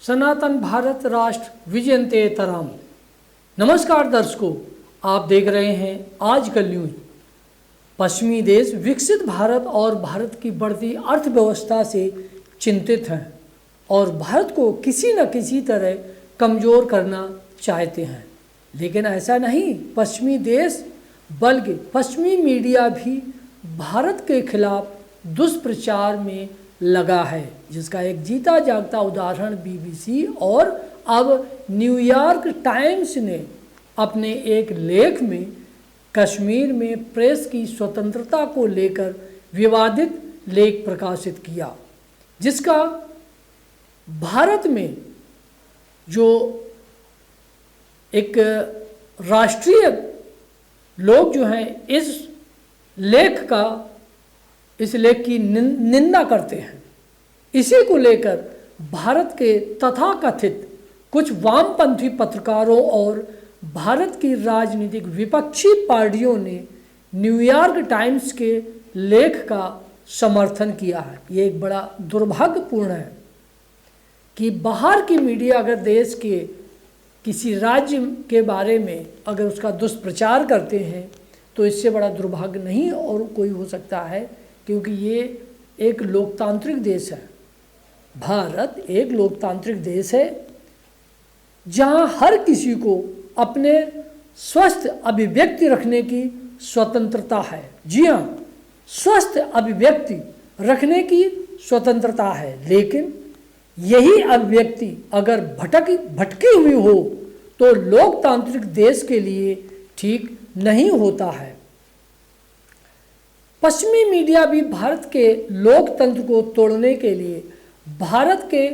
सनातन भारत राष्ट्र विजयन्ते तरम। नमस्कार दर्शकों, आप देख रहे हैं आजकल न्यूज। पश्चिमी देश विकसित भारत और भारत की बढ़ती अर्थव्यवस्था से चिंतित हैं और भारत को किसी न किसी तरह कमज़ोर करना चाहते हैं। लेकिन ऐसा नहीं, पश्चिमी देश बल्कि पश्चिमी मीडिया भी भारत के खिलाफ दुष्प्रचार में लगा है, जिसका एक जीता जागता उदाहरण बीबीसी और अब न्यूयॉर्क टाइम्स ने अपने एक लेख में कश्मीर में प्रेस की स्वतंत्रता को लेकर विवादित लेख प्रकाशित किया, जिसका भारत में जो एक राष्ट्रीय लोग जो हैं इस लेख की निंदा करते हैं। इसी को लेकर भारत के तथाकथित कुछ वामपंथी पत्रकारों और भारत की राजनीतिक विपक्षी पार्टियों ने न्यूयॉर्क टाइम्स के लेख का समर्थन किया है। ये एक बड़ा दुर्भाग्यपूर्ण है कि बाहर की मीडिया अगर देश के किसी राज्य के बारे में अगर उसका दुष्प्रचार करते हैं तो इससे बड़ा दुर्भाग्य नहीं और कोई हो सकता है, क्योंकि ये एक लोकतांत्रिक देश है। भारत एक लोकतांत्रिक देश है जहाँ हर किसी को अपने स्वस्थ अभिव्यक्ति रखने की स्वतंत्रता है। जी हाँ, स्वस्थ अभिव्यक्ति रखने की स्वतंत्रता है, लेकिन यही अभिव्यक्ति अगर भटकी हुई हो तो लोकतांत्रिक देश के लिए ठीक नहीं होता है। पश्चिमी मीडिया भी भारत के लोकतंत्र को तोड़ने के लिए भारत के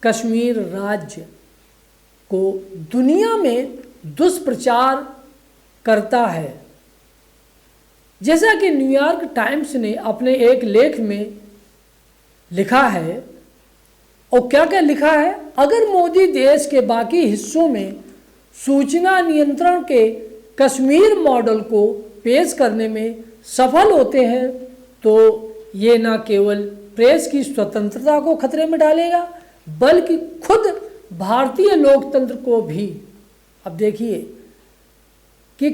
कश्मीर राज्य को दुनिया में दुष्प्रचार करता है। जैसा कि न्यूयॉर्क टाइम्स ने अपने एक लेख में लिखा है, और क्या क्या लिखा है, अगर मोदी देश के बाकी हिस्सों में सूचना नियंत्रण के कश्मीर मॉडल को पेश करने में सफल होते हैं तो ये न केवल प्रेस की स्वतंत्रता को खतरे में डालेगा बल्कि खुद भारतीय लोकतंत्र को भी। अब देखिए कि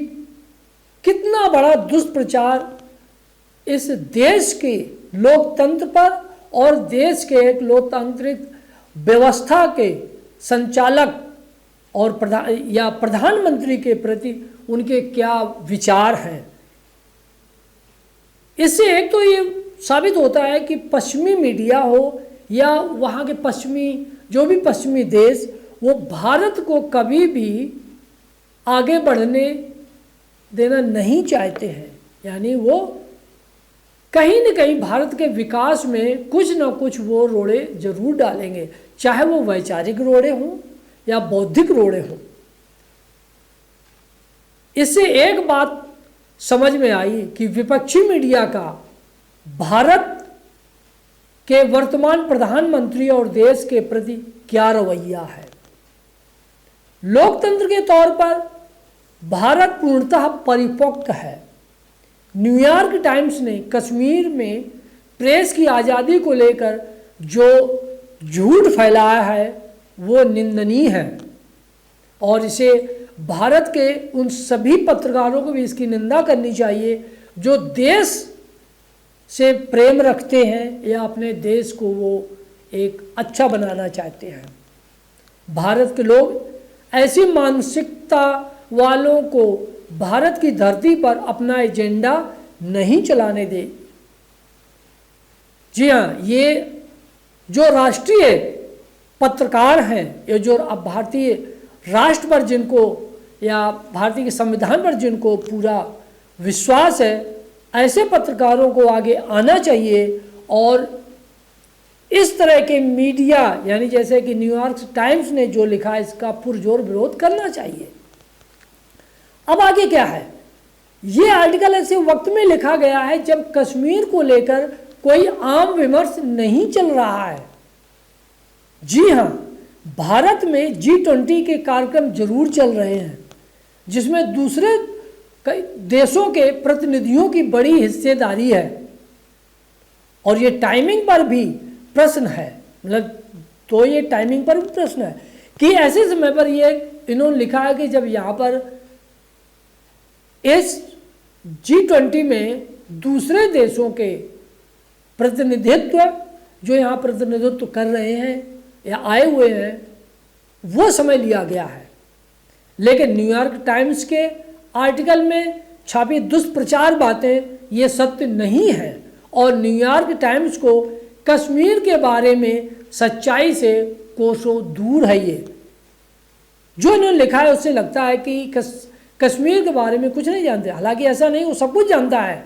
कितना बड़ा दुष्प्रचार इस देश के लोकतंत्र पर और देश के एक लोकतांत्रिक व्यवस्था के संचालक और प्रधानमंत्री के प्रति उनके क्या विचार हैं। इससे एक तो ये साबित होता है कि पश्चिमी मीडिया हो या वहाँ के पश्चिमी देश, वो भारत को कभी भी आगे बढ़ने देना नहीं चाहते हैं। यानी वो कहीं न कहीं भारत के विकास में कुछ न कुछ वो रोड़े जरूर डालेंगे, चाहे वो वैचारिक रोड़े हों या बौद्धिक रोड़े हों। इससे एक बात समझ में आई कि विपक्षी मीडिया का भारत के वर्तमान प्रधानमंत्री और देश के प्रति क्या रवैया है। लोकतंत्र के तौर पर भारत पूर्णतः परिपक्व है। न्यूयॉर्क टाइम्स ने कश्मीर में प्रेस की आज़ादी को लेकर जो झूठ फैलाया है वो निंदनीय है और इसे भारत के उन सभी पत्रकारों को भी इसकी निंदा करनी चाहिए जो देश से प्रेम रखते हैं या अपने देश को वो एक अच्छा बनाना चाहते हैं। भारत के लोग ऐसी मानसिकता वालों को भारत की धरती पर अपना एजेंडा नहीं चलाने दे। जी हाँ, ये जो राष्ट्रीय पत्रकार हैं, ये जो अब भारतीय राष्ट्र पर जिनको या भारतीय के संविधान पर जिनको पूरा विश्वास है, ऐसे पत्रकारों को आगे आना चाहिए और इस तरह के मीडिया यानी जैसे कि न्यूयॉर्क टाइम्स ने जो लिखा है इसका पुरजोर विरोध करना चाहिए। अब आगे क्या है, ये आर्टिकल ऐसे वक्त में लिखा गया है जब कश्मीर को लेकर कोई आम विमर्श नहीं चल रहा है। जी हाँ, भारत में G20 के कार्यक्रम जरूर चल रहे हैं जिसमें दूसरे कई देशों के प्रतिनिधियों की बड़ी हिस्सेदारी है और ये टाइमिंग पर भी प्रश्न है। मतलब तो ये टाइमिंग पर भी प्रश्न है कि ऐसे समय पर ये इन्होंने लिखा है कि जब यहाँ पर इस G20 में दूसरे देशों के प्रतिनिधित्व जो यहाँ प्रतिनिधित्व कर रहे हैं या आए हुए हैं वो समय लिया गया है। लेकिन न्यूयॉर्क टाइम्स के आर्टिकल में छापी दुष्प्रचार बातें ये सत्य नहीं है और न्यूयॉर्क टाइम्स को कश्मीर के बारे में सच्चाई से कोसों दूर है। ये जो इन्होंने लिखा है उससे लगता है कि कश्मीर के बारे में कुछ नहीं जानते, हालांकि ऐसा नहीं, वो सब कुछ जानता है,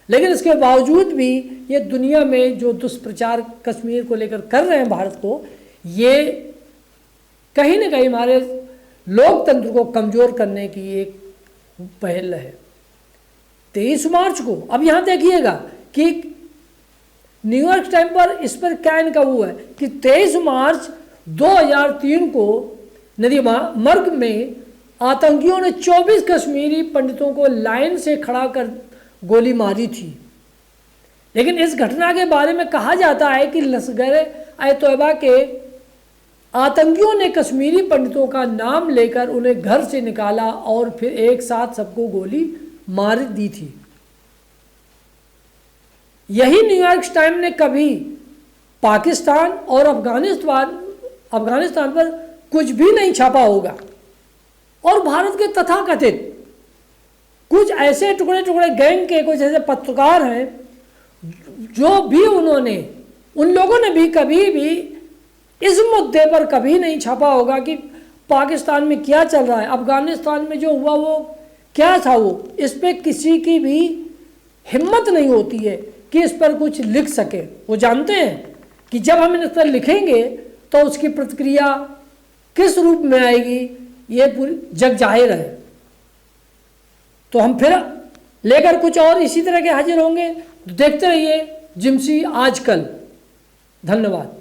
लेकिन इसके बावजूद भी ये दुनिया में जो दुष्प्रचार कश्मीर को लेकर कर रहे हैं भारत को, ये कहीं ना कहीं हमारे लोकतंत्र को कमज़ोर करने की एक पहल है। 23 मार्च को अब यहाँ देखिएगा कि न्यूयॉर्क टाइम पर इस पर क्या इनका हुआ है कि 23 मार्च 2003 को नदी मर्ग में आतंकियों ने 24 कश्मीरी पंडितों को लाइन से खड़ा कर गोली मारी थी। लेकिन इस घटना के बारे में कहा जाता है कि लश्कर-ए-तैयबा के आतंकियों ने कश्मीरी पंडितों का नाम लेकर उन्हें घर से निकाला और फिर एक साथ सबको गोली मार दी थी। यही न्यूयॉर्क टाइम ने कभी पाकिस्तान और अफगानिस्तान पर कुछ भी नहीं छापा होगा और भारत के तथाकथित कुछ ऐसे टुकड़े टुकड़े गैंग के कुछ ऐसे पत्रकार हैं जो भी उन लोगों ने भी कभी भी इस मुद्दे पर कभी नहीं छापा होगा कि पाकिस्तान में क्या चल रहा है, अफगानिस्तान में जो हुआ वो क्या था। वो इस पे किसी की भी हिम्मत नहीं होती है कि इस पर कुछ लिख सके। वो जानते हैं कि जब हम इस पर लिखेंगे तो उसकी प्रतिक्रिया किस रूप में आएगी ये पूरी जग जाहिर है। तो हम फिर लेकर कुछ और इसी तरह के हाजिर होंगे। देखते रहिए जिम्सी आजकल। धन्यवाद।